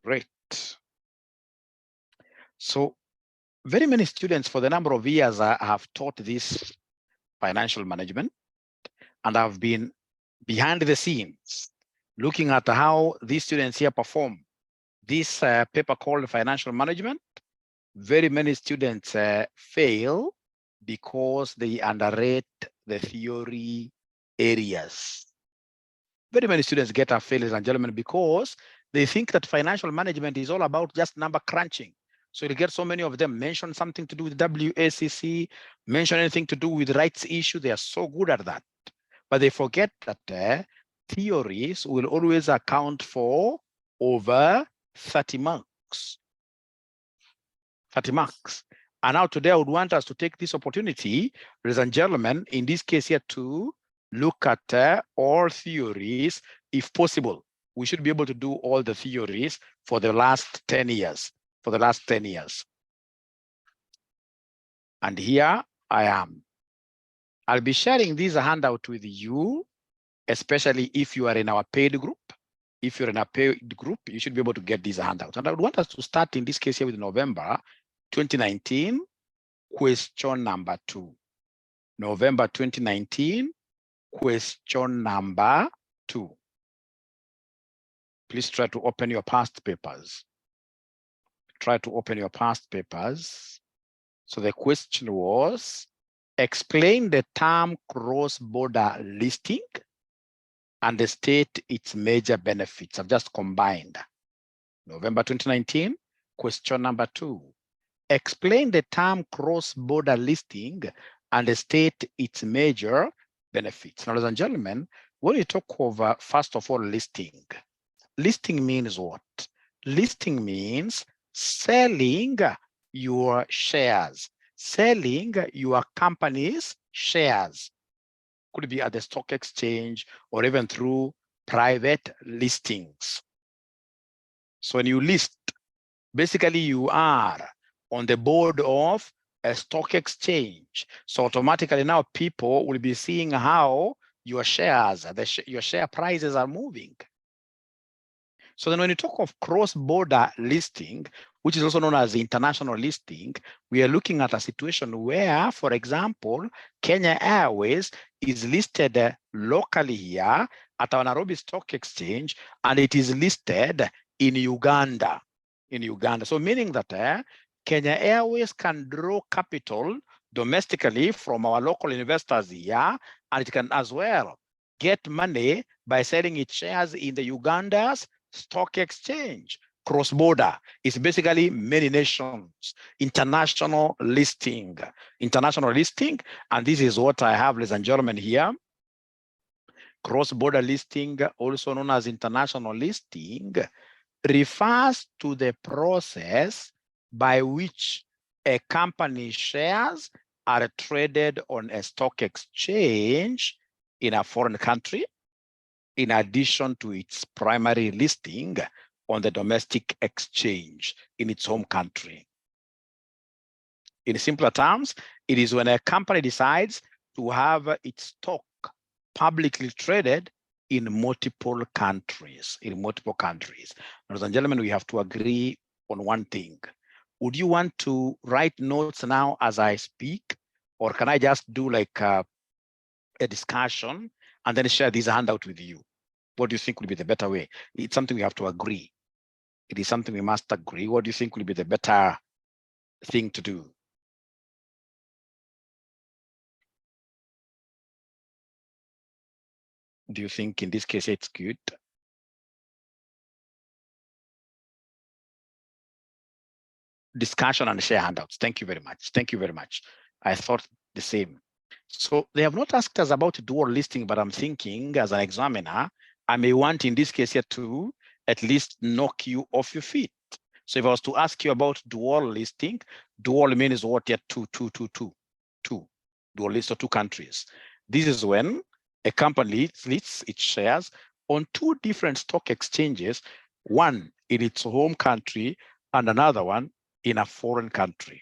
Great. So very many students for the number of years have taught this financial management, and I've been behind the scenes looking at how these students here perform this paper called financial management. Very many students fail because they underrate the theory areas. Very many students get a fail, ladies and gentlemen, because they think that financial management is all about just number crunching. So you get so many of them mention something to do with WACC, mention anything to do with rights issue. They are so good at that. But they forget that theories will always account for over 30 marks. 30 marks. And now today I would want us to take this opportunity, ladies and gentlemen, in this case here to look at all theories. If possible, we should be able to do all the theories for the last 10 years, And here I am. I'll be sharing this handout with you, especially if you are in our paid group. If you're in a paid group, you should be able to get these handouts. And I would want us to start in this case here with November 2019, question number 2. November 2019, question number 2. Please try to open your past papers. Try to open your past papers. So the question was, explain the term cross-border listing and state its major benefits. I've just combined. November 2019, question number 2. Explain the term cross-border listing and state its major benefits. Now, ladies and gentlemen, when you talk of, first of all, listing means what? Listing means selling your shares, selling your company's shares. Could be at the stock exchange or even through private listings. So when you list, basically you are on the board of a stock exchange. So automatically now people will be seeing how your shares, your share prices are moving. So then when you talk of cross-border listing, which is also known as international listing, we are looking at a situation where, for example, Kenya Airways is listed locally here at our Nairobi Stock Exchange, and it is listed in Uganda. So meaning that Kenya Airways can draw capital domestically from our local investors here, and it can as well get money by selling its shares in the Uganda's stock exchange. Cross-border is basically many nations, international listing, and this is what I have, ladies and gentlemen, here. Cross-border listing, also known as international listing, refers to the process by which a company's shares are traded on a stock exchange in a foreign country, in addition to its primary listing on the domestic exchange in its home country. In simpler terms, it is when a company decides to have its stock publicly traded in multiple countries, Ladies and gentlemen, we have to agree on one thing. Would you want to write notes now as I speak, or can I just do like a discussion and then share this handout with you? What do you think would be the better way? It's something we have to agree. It is something we must agree. What do you think will be the better thing to do? Do you think in this case it's good? Discussion and share handouts. Thank you very much. Thank you very much. I thought the same. So they have not asked us about dual listing, but I'm thinking as an examiner, I may want in this case here to at least knock you off your feet. So if I was to ask you about dual listing, dual means what? Yeah, two. Dual list of two countries. This is when a company lists its shares on two different stock exchanges, one in its home country and another one in a foreign country.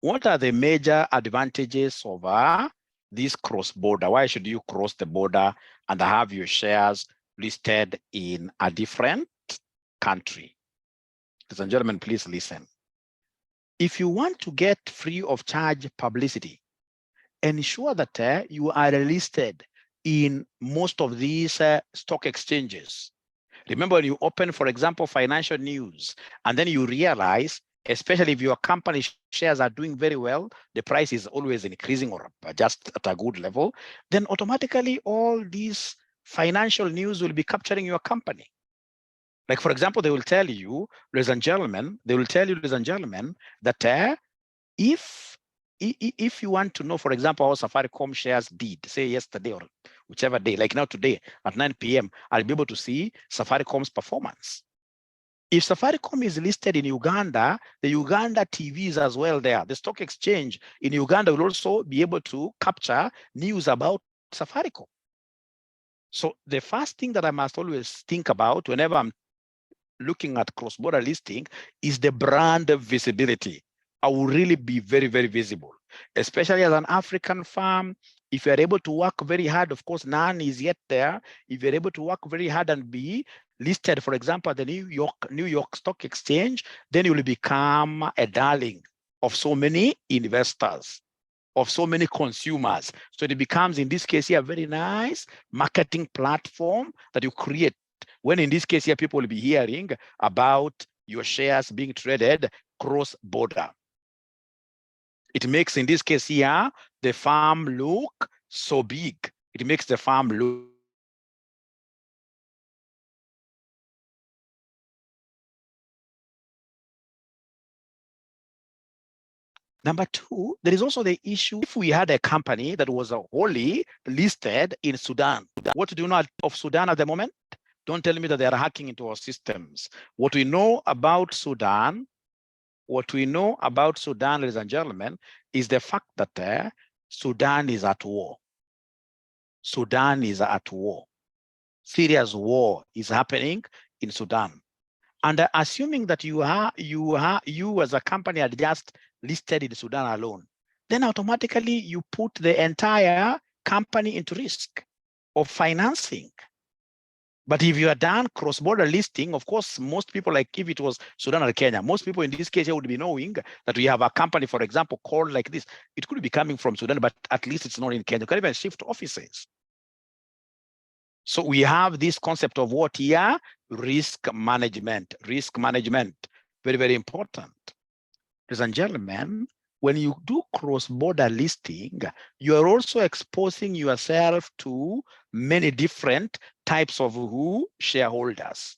What are the major advantages of this cross-border? Why should you cross the border and have your shares listed in a different country. Ladies and gentlemen, please listen. If you want to get free of charge publicity, ensure that you are listed in most of these stock exchanges. Remember, when you open, for example, financial news, and then you realize, especially if your company shares are doing very well, the price is always increasing or just at a good level, then automatically all these financial news will be capturing your company. Like, for example, they will tell you, ladies and gentlemen, that if you want to know, for example, how Safaricom shares did, say yesterday or whichever day, like now today at 9 p.m., I'll be able to see Safaricom's performance. If Safaricom is listed in Uganda, the Uganda TV is as well there. The stock exchange in Uganda will also be able to capture news about Safaricom. So the first thing that I must always think about whenever I'm looking at cross-border listing is the brand visibility. I will really be very, very visible, especially as an African firm. If you're able to work very hard, of course, none is yet there. If you're able to work very hard and be listed, for example, at the New York Stock Exchange, then you will become a darling of so many investors, of so many consumers. So it becomes, in this case here, a very nice marketing platform that you create. When in this case here, people will be hearing about your shares being traded cross-border. It makes, in this case here, the firm look so big. It makes the firm look. Number two, there is also the issue, if we had a company that was wholly listed in Sudan, what do you know of Sudan at the moment? Don't tell me that they are hacking into our systems. What we know about Sudan, ladies and gentlemen, is the fact that Sudan is at war. Sudan is at war. Serious war is happening in Sudan. And assuming that you as a company are just listed in Sudan alone, then automatically you put the entire company into risk of financing. But if you are done cross-border listing, of course, most people, like if it was Sudan or Kenya, most people in this case would be knowing that we have a company, for example, called like this. It could be coming from Sudan, but at least it's not in Kenya. You can even shift offices. So we have this concept of what here? Risk management. Risk management, very, very important. Ladies and gentlemen, when you do cross-border listing, you are also exposing yourself to many different types of shareholders.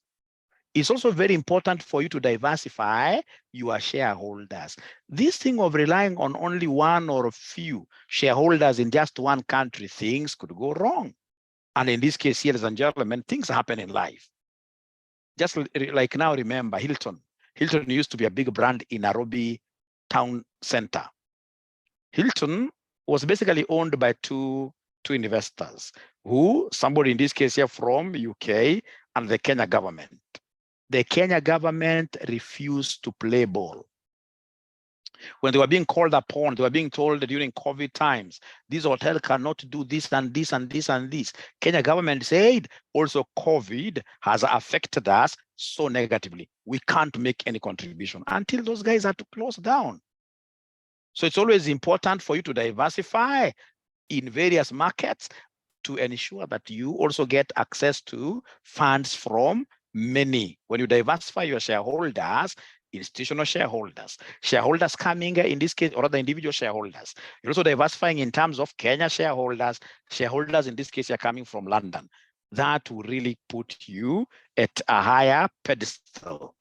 It's also very important for you to diversify your shareholders. This thing of relying on only one or a few shareholders in just one country, things could go wrong. And in this case, ladies and gentlemen, things happen in life. Just like now, remember Hilton. Hilton used to be a big brand in Nairobi town center. Hilton was basically owned by two investors, somebody in this case here from UK and the Kenya government. The Kenya government refused to play ball. When they were being called upon, they were being told during COVID times, this hotel cannot do this and this and this and this. Kenya government said, also COVID has affected us so negatively. We can't make any contribution until those guys had to close down. So it's always important for you to diversify in various markets to ensure that you also get access to funds from many. When you diversify your shareholders, institutional shareholders coming in this case, or other individual shareholders. You're also diversifying in terms of Kenya shareholders in this case are coming from London. That will really put you at a higher pedestal.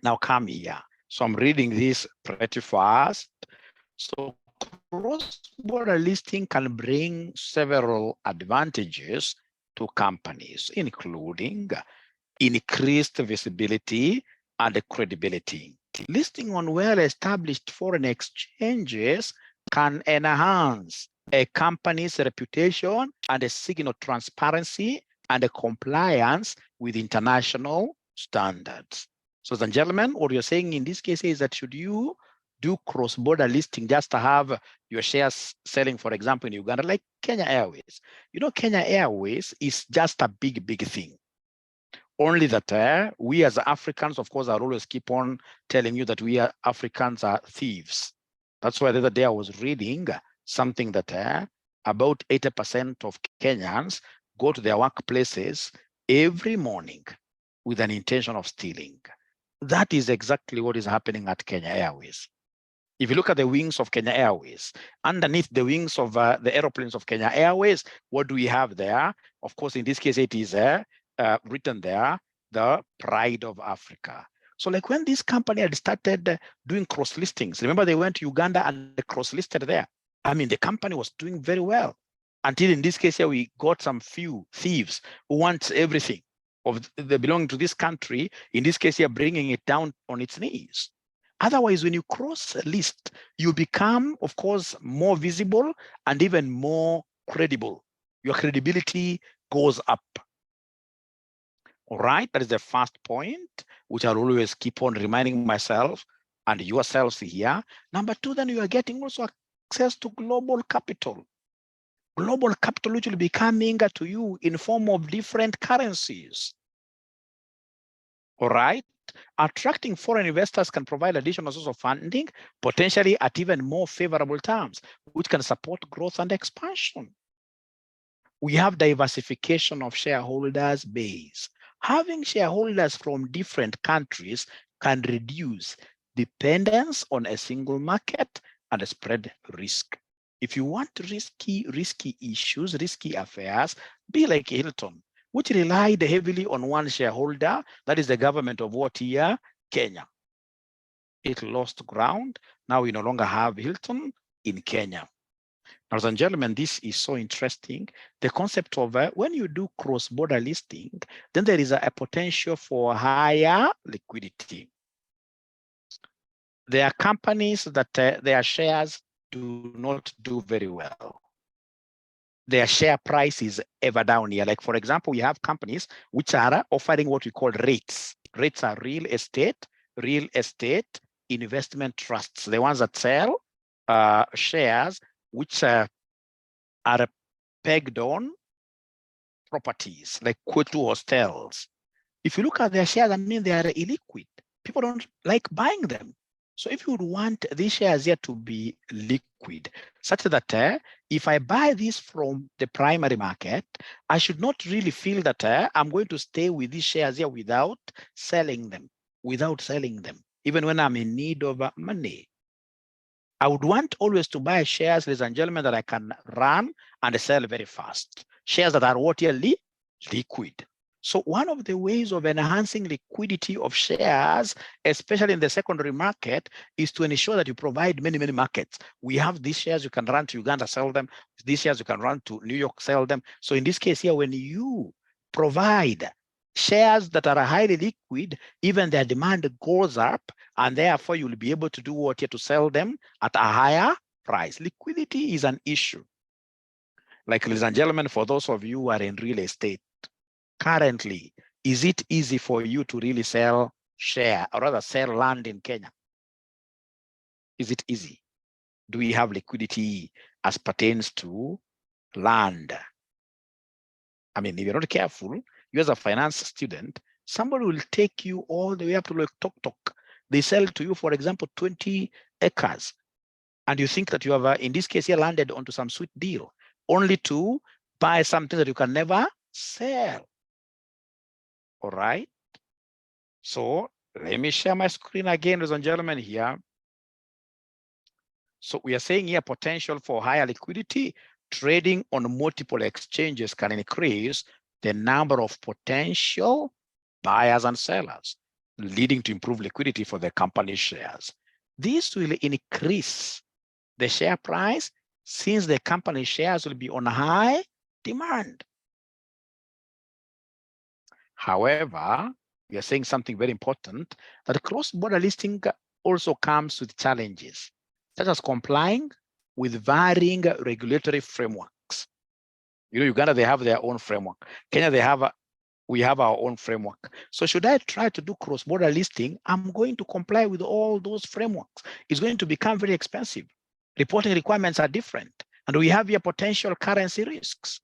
Now come here. So I'm reading this pretty fast. So cross-border listing can bring several advantages to companies, including increased visibility and credibility. Listing on well-established foreign exchanges can enhance a company's reputation and signal transparency and compliance with international standards. So, ladies and gentlemen, what you're saying in this case is that should you do cross-border listing just to have your shares selling, for example, in Uganda, like Kenya Airways. You know, Kenya Airways is just a big, big thing. Only that we as Africans, of course, I always keep on telling you that we are Africans are thieves. That's why the other day I was reading something that about 80% of Kenyans go to their workplaces every morning with an intention of stealing. That is exactly what is happening at Kenya Airways. If you look at the wings of Kenya Airways, underneath the wings of the aeroplanes of Kenya Airways, what do we have there? Of course, in this case, it is written there, the pride of Africa. So like when this company had started doing cross listings, remember they went to Uganda and they cross listed there. I mean, the company was doing very well until in this case here, we got some few thieves who want everything of the belonging to this country. In this case here, bringing it down on its knees. Otherwise, when you cross a list, you become, of course, more visible and even more credible. Your credibility goes up. All right, that is the first point, which I'll always keep on reminding myself and yourselves here. Number two, then you are getting also access to global capital. Global capital which will be coming to you in form of different currencies. All right. Attracting foreign investors can provide additional source of funding, potentially at even more favorable terms, which can support growth and expansion. We have diversification of shareholders base. Having shareholders from different countries can reduce dependence on a single market and spread risk. If you want risky issues, risky affairs, be like Hilton, which relied heavily on one shareholder, that is the government of what year? Kenya. It lost ground. Now we no longer have Hilton in Kenya. Ladies and gentlemen, this is so interesting. The concept of when you do cross-border listing, then there is a potential for higher liquidity. There are companies that their shares do not do very well. Their share price is ever down here. Like, for example, we have companies which are offering what we call REITs. REITs are real estate investment trusts, the ones that sell shares which are pegged on properties like Kwetu hostels. If you look at their shares, I mean, they are illiquid. People don't like buying them. So if you would want these shares here to be liquid, such that if I buy this from the primary market, I should not really feel that I'm going to stay with these shares here without selling them, even when I'm in need of money. I would want always to buy shares, ladies and gentlemen, that I can run and sell very fast. Shares that are what here liquid. So one of the ways of enhancing liquidity of shares, especially in the secondary market, is to ensure that you provide many markets. We have these shares, you can run to Uganda, sell them. These shares, you can run to New York, sell them. So in this case here, when you provide shares that are highly liquid, even their demand goes up, and therefore you'll be able to do what here to sell them at a higher price. Liquidity is an issue. Like, ladies and gentlemen, for those of you who are in real estate, currently, is it easy for you to really sell share or rather sell land in Kenya? Is it easy? Do we have liquidity as pertains to land? I mean, if you're not careful, you as a finance student, somebody will take you all the way up to like Tok. They sell to you, for example, 20 acres. And you think that you have, in this case, you landed onto some sweet deal, only to buy something that you can never sell. All right. So let me share my screen again, ladies and gentlemen, here. So we are saying here potential for higher liquidity. Trading on multiple exchanges can increase the number of potential buyers and sellers, leading to improved liquidity for the company shares. This will increase the share price since the company shares will be on high demand. However, we are saying something very important, that cross-border listing also comes with challenges, such as complying with varying regulatory frameworks. You know, Uganda, they have their own framework. Kenya, we have our own framework. So should I try to do cross-border listing, I'm going to comply with all those frameworks. It's going to become very expensive. Reporting requirements are different, and we have here potential currency risks.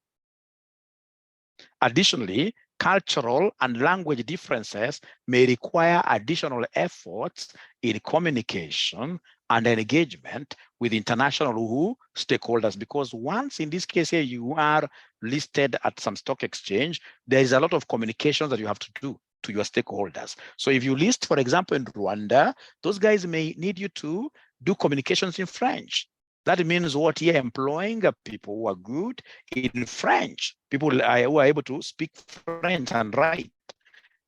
Additionally, cultural and language differences may require additional efforts in communication and engagement with international stakeholders, because once in this case here you are listed at some stock exchange, there is a lot of communications that you have to do to your stakeholders. So if you list, for example, in Rwanda, those guys may need you to do communications in French. That means what you're employing people who are good in French, people who are able to speak French and write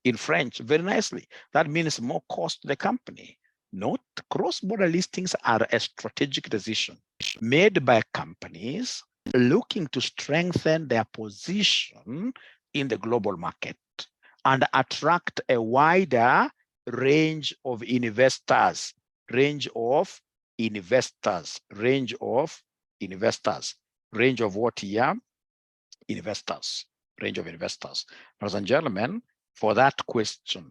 in French very nicely. That means more cost to the company. Note, cross-border listings are a strategic decision made by companies looking to strengthen their position in the global market and attract a wider range of investors, range of what here? Investors, range of investors. Ladies and gentlemen, for that question,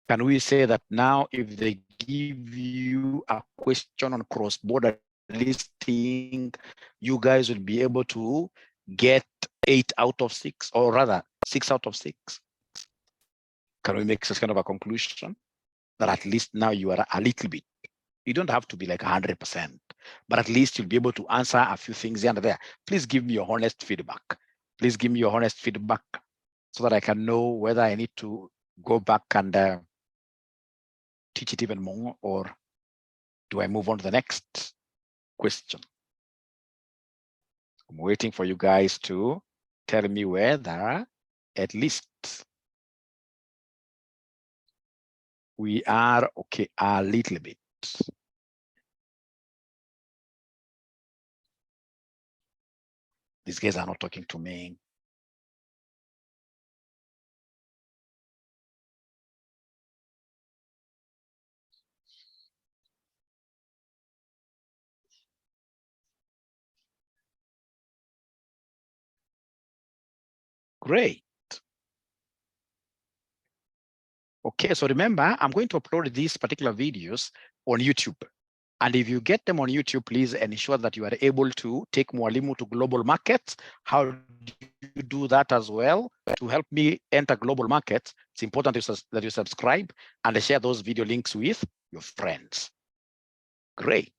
can we say that now if they give you a question on cross-border listing, you guys will be able to get 8 out of 6, or rather 6 out of 6? Can we make such kind of a conclusion that at least now you are a little bit, you don't have to be like 100%, but at least you'll be able to answer a few things here and there. Please give me your honest feedback. Please give me your honest feedback so that I can know whether I need to go back and teach it even more, or do I move on to the next question? I'm waiting for you guys to tell me whether at least we are okay a little bit. These guys are not talking to me. Great. Okay, so remember, I'm going to upload these particular videos on YouTube. And if you get them on YouTube, please ensure that you are able to take Mwalimu to global markets. How do you do that as well? To help me enter global markets, it's important that you subscribe and share those video links with your friends. Great.